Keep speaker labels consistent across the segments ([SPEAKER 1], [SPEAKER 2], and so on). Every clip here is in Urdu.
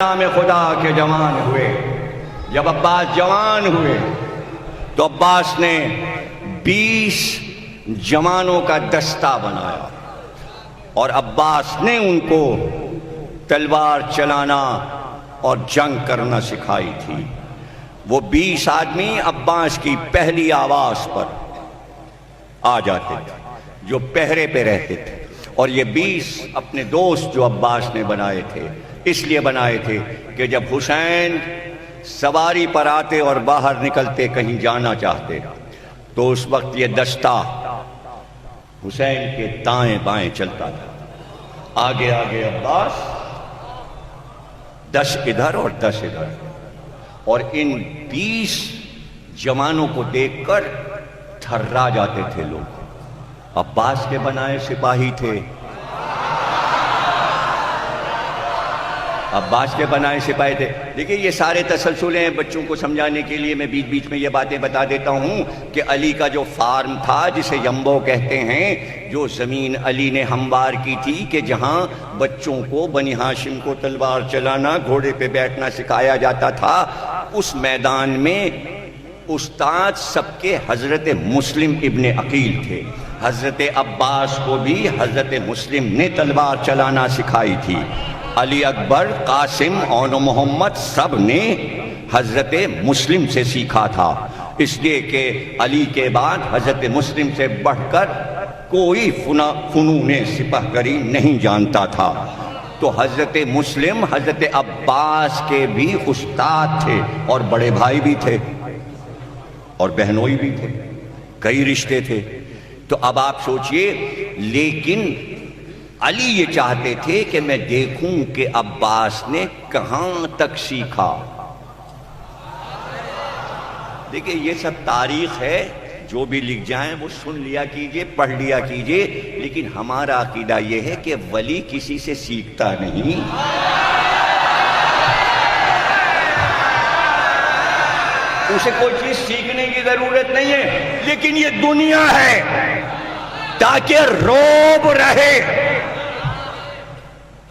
[SPEAKER 1] نام خدا کے جوان ہوئے. جب عباس جوان ہوئے تو عباس نے 20 جوانوں کا دستہ بنایا اور عباس نے ان کو تلوار چلانا اور جنگ کرنا سکھائی تھی. وہ 20 آدمی عباس کی پہلی آواز پر آ جاتے تھے جو پہرے پہ رہتے تھے، اور یہ 20 اپنے دوست جو عباس نے بنائے تھے اس لیے بنائے تھے کہ جب حسین سواری پر آتے اور باہر نکلتے کہیں جانا چاہتے تو اس وقت یہ دستہ حسین کے دائیں بائیں چلتا تھا. آگے آگے عباس، 10 ادھر اور 10 ادھر، اور ان 20 جوانوں کو دیکھ کر تھرا جاتے تھے لوگ. عباس کے بنائے سپاہی تھے، عباس کے بنائے سپاہی تھے. دیکھیں یہ سارے تسلسل ہیں، بچوں کو سمجھانے کے لیے میں بیچ بیچ میں یہ باتیں بتا دیتا ہوں کہ علی کا جو فارم تھا جسے یمبو کہتے ہیں، جو زمین علی نے ہموار کی تھی کہ جہاں بچوں کو بنی ہاشم کو تلوار چلانا، گھوڑے پہ بیٹھنا سکھایا جاتا تھا، اس میدان میں استاد سب کے حضرت مسلم ابن عقیل تھے. حضرت عباس کو بھی حضرت مسلم نے تلوار چلانا سکھائی تھی. علی اکبر، قاسم، اون محمد سب نے حضرت مسلم سے سیکھا تھا، اس لیے کہ علی کے بعد حضرت مسلم سے بڑھ کر کوئی فنون سپہگری نہیں جانتا تھا. تو حضرت مسلم حضرت عباس کے بھی استاد تھے اور بڑے بھائی بھی تھے اور بہنوئی بھی تھے، کئی رشتے تھے. تو اب آپ سوچئے، لیکن علی یہ چاہتے تھے کہ میں دیکھوں کہ عباس نے کہاں تک سیکھا. دیکھیں یہ سب تاریخ ہے، جو بھی لکھ جائیں وہ سن لیا کیجئے، پڑھ لیا کیجئے، لیکن ہمارا عقیدہ یہ ہے کہ ولی کسی سے سیکھتا نہیں. اسے کوئی چیز سیکھنے کی ضرورت نہیں ہے، لیکن یہ دنیا ہے تاکہ روب رہے.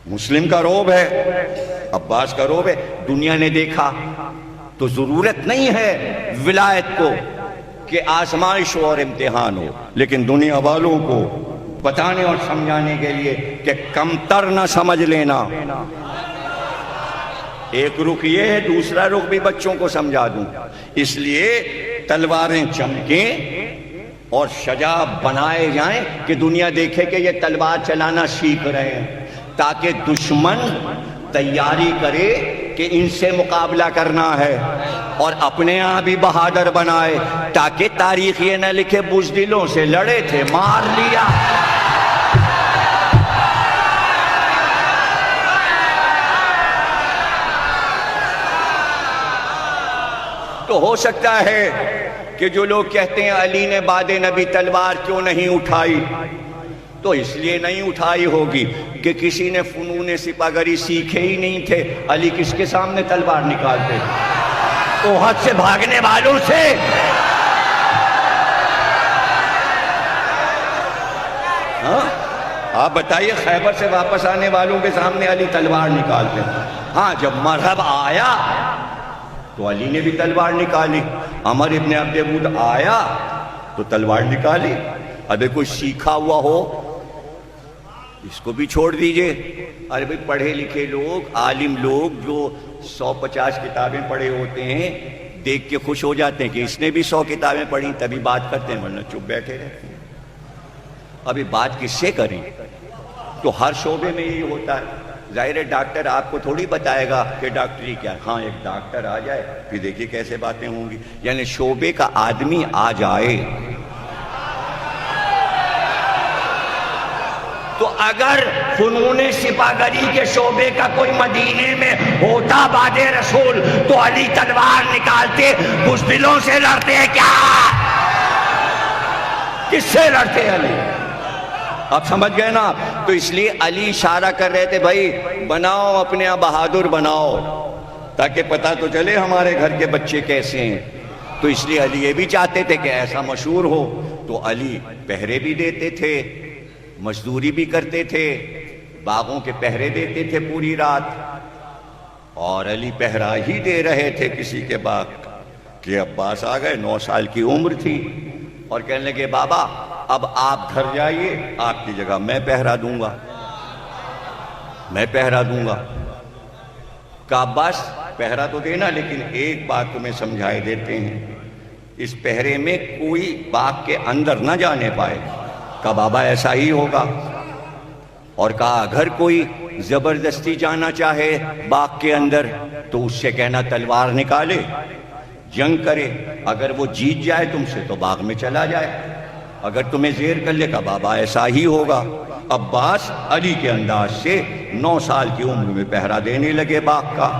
[SPEAKER 1] مسلم کا روب ہے، عباس کا روب ہے. دنیا نے دیکھا تو ضرورت نہیں ہے ولایت کو کہ آزمائش ہو اور امتحان ہو، لیکن دنیا والوں کو بتانے اور سمجھانے کے لیے کہ کمتر نہ سمجھ لینا. ایک رخ یہ ہے، دوسرا رخ بھی بچوں کو سمجھا دوں. اس لیے تلواریں چمکیں اور شجاع بنائے جائیں کہ دنیا دیکھے کہ یہ تلوار چلانا سیکھ رہے ہیں، تاکہ دشمن تیاری کرے کہ ان سے مقابلہ کرنا ہے، اور اپنے آپ بھی بہادر بنائے تاکہ تاریخ یہ نہ لکھے بزدلوں سے لڑے تھے مار لیا. تو ہو سکتا ہے کہ جو لوگ کہتے ہیں علی نے بعد نبی تلوار کیوں نہیں اٹھائی، تو اس لیے نہیں اٹھائی ہوگی کہ کسی نے فنون سپاہگری سیکھے ہی نہیں تھے. علی کس کے سامنے تلوار نکالتے؟ احد سے بھاگنے والوں سے. ہاں آپ بتائیے، خیبر سے واپس آنے والوں کے سامنے علی تلوار نکالتے. ہاں جب مذہب آیا تو علی نے بھی تلوار نکالی. عمر ابن عبد بود آیا تو تلوار نکالی. ابھی کوئی سیکھا ہوا ہو اس کو بھی چھوڑ دیجئے. ارے بھئی پڑھے لکھے لوگ، عالم لوگ جو 150 کتابیں پڑھے ہوتے ہیں، دیکھ کے خوش ہو جاتے ہیں کہ اس نے بھی 100 کتابیں پڑھی تبھی بات کرتے ہیں، ورنہ چپ بیٹھے رہتے ہیں. ابھی بات کس سے کریں؟ تو ہر شعبے میں یہی ہوتا ہے. ظاہر ہے ڈاکٹر آپ کو تھوڑی بتائے گا کہ ڈاکٹری کیا ہے. ہاں ایک ڈاکٹر آ جائے پھر دیکھیے کیسے باتیں ہوں گی. یعنی شعبے کا آدمی آ جائے. تو اگر فنون سپاہگری کے شعبے کا کوئی مدینے میں ہوتا بعد رسول تو علی تلوار نکالتے بزدلوں سے لڑتے ہیں کیا؟ کس سے لڑتے علی؟ آپ سمجھ گئے نا. تو اس لیے علی اشارہ کر رہے تھے، بھائی بناؤ اپنے آپ بہادر بناؤ تاکہ پتہ تو چلے ہمارے گھر کے بچے کیسے ہیں. تو اس لیے علی یہ بھی چاہتے تھے کہ ایسا مشہور ہو. تو علی پہرے بھی دیتے تھے، مزدوری بھی کرتے تھے، باغوں کے پہرے دیتے تھے پوری رات، اور علی پہرا ہی دے رہے تھے کسی کے باغ کہ عباس آ گئے، 9 سال کی عمر تھی، اور کہنے لگے بابا اب آپ گھر جائیے، آپ کی جگہ میں پہرا دوں گا، میں پہرا دوں گا۔ کہا عباس پہرا تو دینا، لیکن ایک بات تمہیں سمجھائے دیتے ہیں، اس پہرے میں کوئی باغ کے اندر نہ جانے پائے۔ کہا بابا ایسا ہی ہوگا۔ اور کہا اگر کوئی زبردستی جانا چاہے باغ کے اندر تو اس سے کہنا تلوار نکالے، جنگ کرے، اگر وہ جیت جائے تم سے تو باغ میں چلا جائے، اگر تمہیں زیر کر لے۔ کہا بابا ایسا ہی ہوگا۔ عباس علی کے انداز سے 9 سال کی عمر میں پہرا دینے لگے باغ کا۔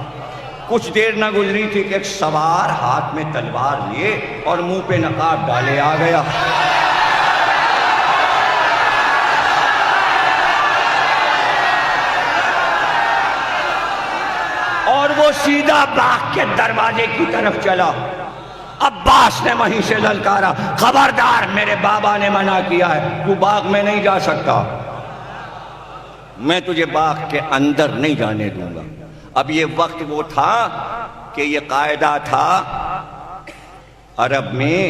[SPEAKER 1] کچھ دیر نہ گزری تھی کہ ایک سوار ہاتھ میں تلوار لیے اور منہ پہ نقاب ڈالے آ گیا۔ اور وہ سیدھا باغ کے دروازے کی طرف چلا۔ عباس نے وہیں سے للکارا، خبردار میرے بابا نے منع کیا ہے، تو باغ میں نہیں جا سکتا، میں تجھے باغ کے اندر نہیں جانے دوں گا۔ اب یہ وقت وہ تھا کہ یہ قاعدہ تھا عرب میں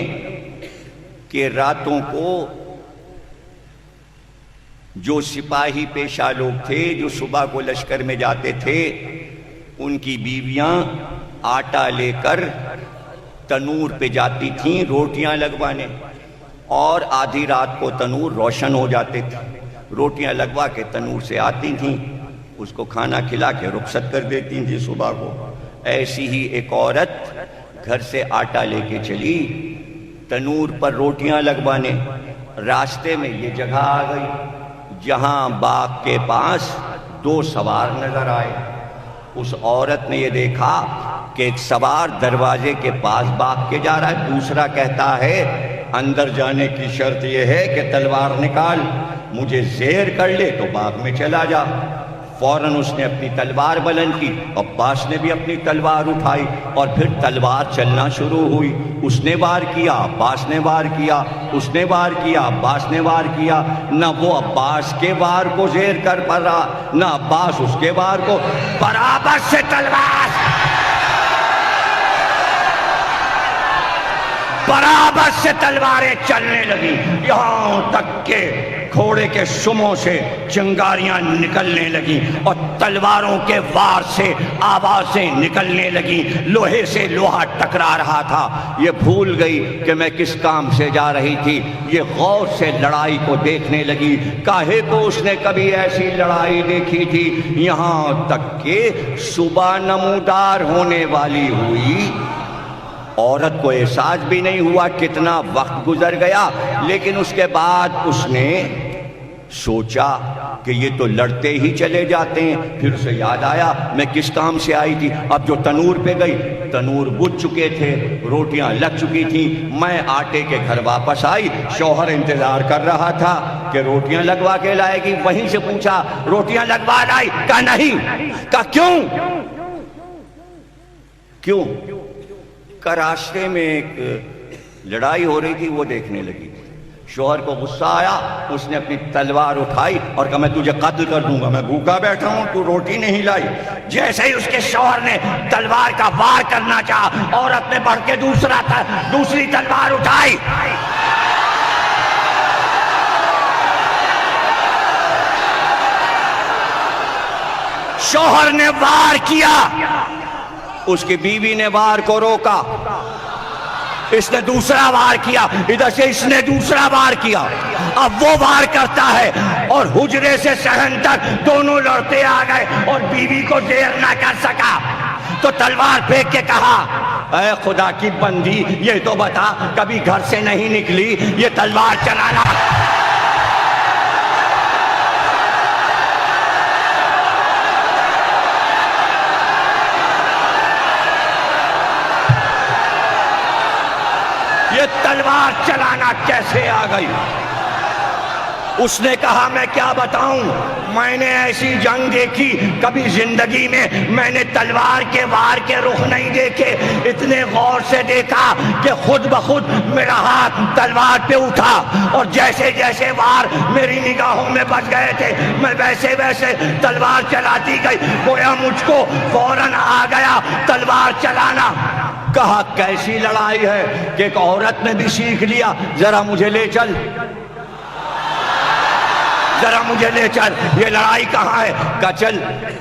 [SPEAKER 1] کہ راتوں کو جو سپاہی پیشہ لوگ تھے جو صبح کو لشکر میں جاتے تھے، ان کی بیویاں آٹا لے کر تنور پہ جاتی تھیں روٹیاں لگوانے، اور آدھی رات کو تنور روشن ہو جاتے تھے، روٹیاں لگوا کے تنور سے آتی تھیں، اس کو کھانا کھلا کے رخصت کر دیتی تھیں صبح کو۔ ایسی ہی ایک عورت گھر سے آٹا لے کے چلی تنور پر روٹیاں لگوانے، راستے میں یہ جگہ آ گئی جہاں باغ کے پاس 2 سوار نظر آئے۔ اس عورت نے یہ دیکھا کہ ایک سوار دروازے کے پاس باغ کے جا رہا ہے، دوسرا کہتا ہے اندر جانے کی شرط یہ ہے کہ تلوار نکال، مجھے زیر کر لے تو باغ میں چلا جا۔ فوراً اس نے اپنی تلوار بلند کی، عباس نے بھی اپنی تلوار اٹھائی، اور پھر تلوار چلنا شروع ہوئی۔ اس نے وار کیا، عباس نے وار کیا، اس نے وار کیا، عباس نے وار کیا۔ نہ وہ عباس کے وار کو زیر کر پا رہا، نہ عباس اس کے وار کو، برابر سے تلوار برابر سے تلواریں چلنے لگی، یہاں تک کہ گھوڑے کے سموں سے چنگاریاں نکلنے لگیں اور تلواروں کے وار سے آوازیں نکلنے لگیں، لوہے سے لوہا ٹکرا رہا تھا۔ یہ بھول گئی کہ میں کس کام سے جا رہی تھی، یہ غور سے لڑائی کو دیکھنے لگی۔ کاہے کو اس نے کبھی ایسی لڑائی دیکھی تھی، یہاں تک کہ صبح نمودار ہونے والی ہوئی۔ عورت کو احساس بھی نہیں ہوا کتنا وقت گزر گیا، لیکن اس کے بعد اس نے سوچا کہ یہ تو لڑتے ہی چلے جاتے ہیں۔ پھر اسے یاد آیا میں کس کام سے آئی تھی۔ اب جو تنور پہ گئی، تنور بجھ چکے تھے، روٹیاں لگ چکی تھیں۔ میں آٹے کے گھر واپس آئی، شوہر انتظار کر رہا تھا کہ روٹیاں لگوا کے لائے گی۔ وہیں سے پوچھا روٹیاں لگوا لائی؟ کہا نہیں۔ کہا کیوں؟ کیوں؟ کا راستے میں ایک لڑائی ہو رہی تھی، وہ دیکھنے لگی۔ شوہر کو غصہ آیا، اس نے اپنی تلوار اٹھائی اور کہا میں تجھے قتل کر دوں گا، میں بھوکا بیٹھا ہوں، تو روٹی نہیں لائی۔ جیسے ہی اس کے شوہر نے تلوار کا وار کرنا چاہا، عورت نے بڑھ کے دوسری تلوار اٹھائی۔ شوہر نے وار کیا، اس کی بیوی نے وار کو روکا، اس نے دوسرا وار کیا، ادھر سے اس نے دوسرا وار کیا۔ اب وہ وار کرتا ہے اور حجرے سے صحن تک دونوں لڑتے آ گئے اور بیوی کو زیر نہ کر سکا، تو تلوار پھینک کے کہا اے خدا کی بندی، یہ تو بتا کبھی گھر سے نہیں نکلی، یہ تلوار چلانا۔ یہ تلوار چلانا کیسے آ گئی؟ اس نے کہا میں کیا بتاؤں، میں نے ایسی جنگ دیکھی کبھی زندگی میں نے تلوار کے وار کے رخ نہیں دیکھے، اتنے غور سے دیکھا کہ خود بخود میرا ہاتھ تلوار پہ اٹھا، اور جیسے جیسے وار میری نگاہوں میں بچ گئے تھے میں ویسے ویسے تلوار چلاتی گئی، گویا مجھ کو فوراً آ گیا تلوار چلانا۔ کہا کیسی لڑائی ہے کہ ایک عورت نے بھی سیکھ لیا، ذرا مجھے لے چل، ذرا مجھے لے چل، یہ لڑائی کہاں ہے؟ کہا چل،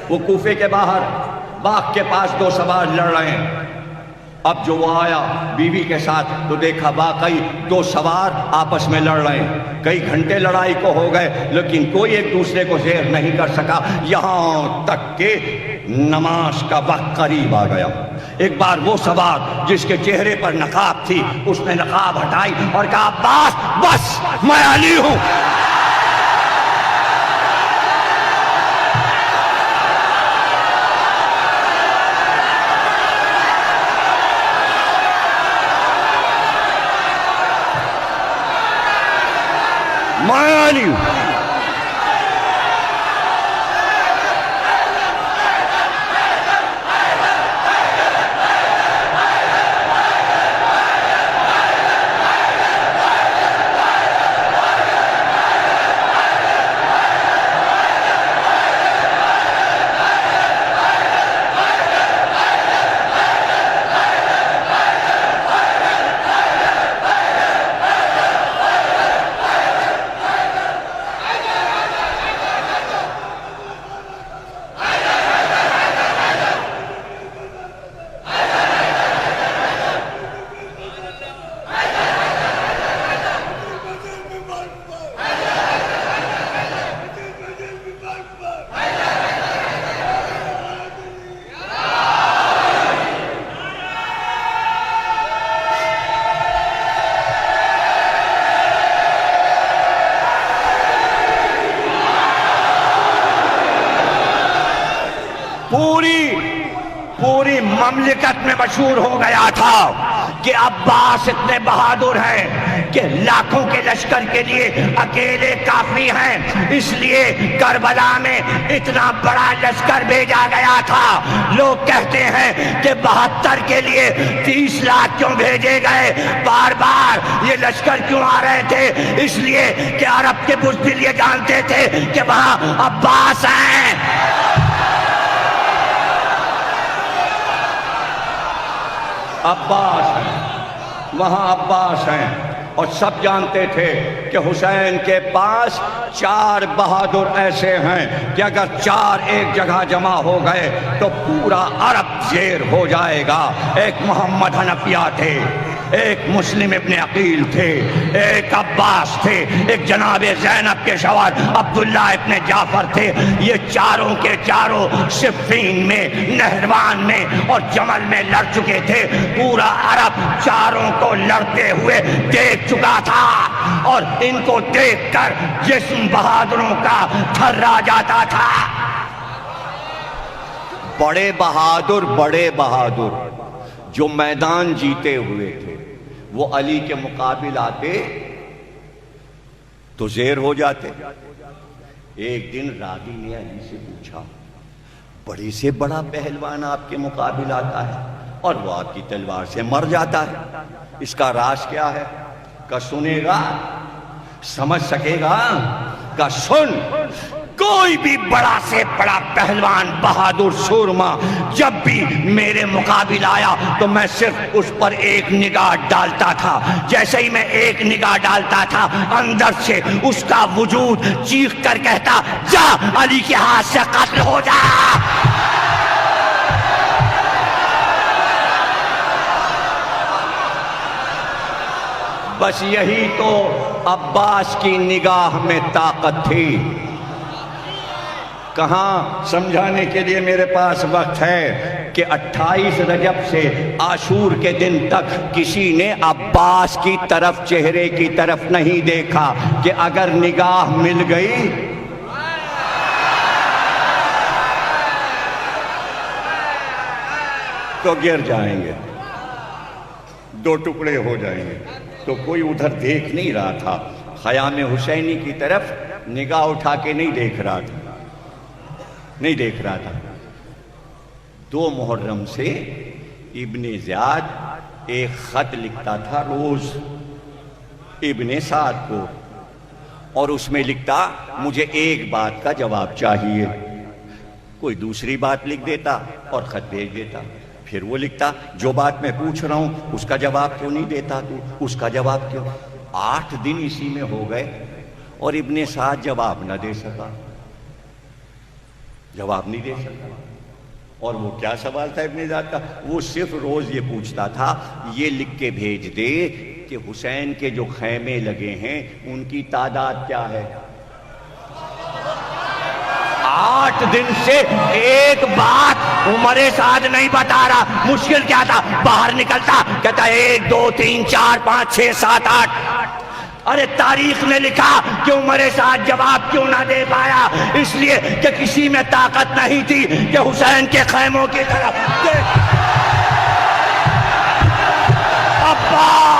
[SPEAKER 1] وہ کوفے کے باہر باغ کے پاس دو سوار لڑ رہے ہیں۔ اب جو وہ آیا بیوی کے ساتھ تو دیکھا واقعی دو سوار آپس میں لڑ رہے ہیں، کئی گھنٹے لڑائی کو ہو گئے لیکن کوئی ایک دوسرے کو زیر نہیں کر سکا، یہاں تک کہ نماز کا وقت قریب آ گیا۔ ایک بار وہ سوار جس کے چہرے پر نقاب تھی اس نے نقاب ہٹائی اور کہا عباس بس میں علی ہوں۔ میں علی ہوں۔ پوری مملکت میں مشہور ہو گیا تھا کہ عباس اتنے بہادر ہیں کہ لاکھوں کے لشکر کے لیے اکیلے کافی ہیں، اس لیے کربلا میں اتنا بڑا لشکر بھیجا گیا تھا۔ لوگ کہتے ہیں کہ 72 کے لیے 30 لاکھ کیوں بھیجے گئے، بار بار یہ لشکر کیوں آ رہے تھے؟ اس لیے کہ عرب کے بزدل یہ جانتے تھے کہ وہاں عباس ہیں۔ عباس ہیں، وہاں عباس ہیں، اور سب جانتے تھے کہ حسین کے پاس 4 بہادر ایسے ہیں کہ اگر 4 ایک جگہ جمع ہو گئے تو پورا عرب زیر ہو جائے گا۔ ایک محمد حنفیہ تھے، ایک مسلم ابن عقیل تھے، ایک عباس تھے، ایک جناب زینب کے شوہر عبداللہ ابن جعفر تھے۔ یہ چاروں کے چاروں صفین میں، نہروان میں اور جمل میں لڑ چکے تھے۔ پورا عرب چاروں کو لڑتے ہوئے دیکھ چکا تھا، اور ان کو دیکھ کر جسم بہادروں کا تھرا جاتا تھا۔ بڑے بہادر جو میدان جیتے ہوئے تھے وہ علی کے مقابل آتے تو زیر ہو جاتے۔ ایک دن راوی نے علی سے پوچھا، بڑے سے بڑا پہلوان آپ کے مقابل آتا ہے اور وہ آپ کی تلوار سے مر جاتا ہے، اس کا راز کیا ہے؟ کہ سنے گا، سمجھ سکے گا؟ کہ سن، کوئی بھی بڑا سے بڑا پہلوان بہادر سورما جب بھی میرے مقابل آیا تو میں صرف اس پر ایک نگاہ ڈالتا تھا، جیسے ہی میں ایک نگاہ ڈالتا تھا اندر سے اس کا وجود چیخ کر کہتا جا علی کے ہاتھ سے قتل ہو جا۔ بس یہی تو عباس کی نگاہ میں طاقت تھی۔ کہاں سمجھانے کے لیے میرے پاس وقت ہے کہ 28 رجب سے عاشور کے دن تک کسی نے عباس کی طرف، چہرے کی طرف نہیں دیکھا کہ اگر نگاہ مل گئی تو گر جائیں گے، 2 ٹکڑے ہو جائیں گے۔ تو کوئی ادھر دیکھ نہیں رہا تھا، خیام حسینی کی طرف نگاہ اٹھا کے نہیں دیکھ رہا تھا 2 محرم سے ابن زیاد ایک خط لکھتا تھا روز ابن سعد کو، اور اس میں لکھتا مجھے ایک بات کا جواب چاہیے، کوئی دوسری بات لکھ دیتا اور خط بھیج دیتا، پھر وہ لکھتا جو بات میں پوچھ رہا ہوں اس کا جواب کیوں نہیں دیتا تو، اس کا جواب کیوں؟ 8 دن اسی میں ہو گئے اور ابن سعد جواب نہ دے سکا، جواب نہیں دے سکا۔ اور وہ کیا سوال تھا ابن سعد کا؟ وہ صرف روز یہ پوچھتا تھا یہ لکھ کے بھیج دے کہ حسین کے جو خیمے لگے ہیں ان کی تعداد کیا ہے۔ 8 دن سے ایک بات عمر سعد نہیں بتا رہا، مشکل کیا تھا؟ باہر نکلتا کہتا 1 2 3 4 5 6 7 8۔ ارے تاریخ نے لکھا کہ عمر سعد جواب کیوں نہ دے پایا؟ اس لیے کہ کسی میں طاقت نہیں تھی کہ حسین کے خیموں کی طرف عباس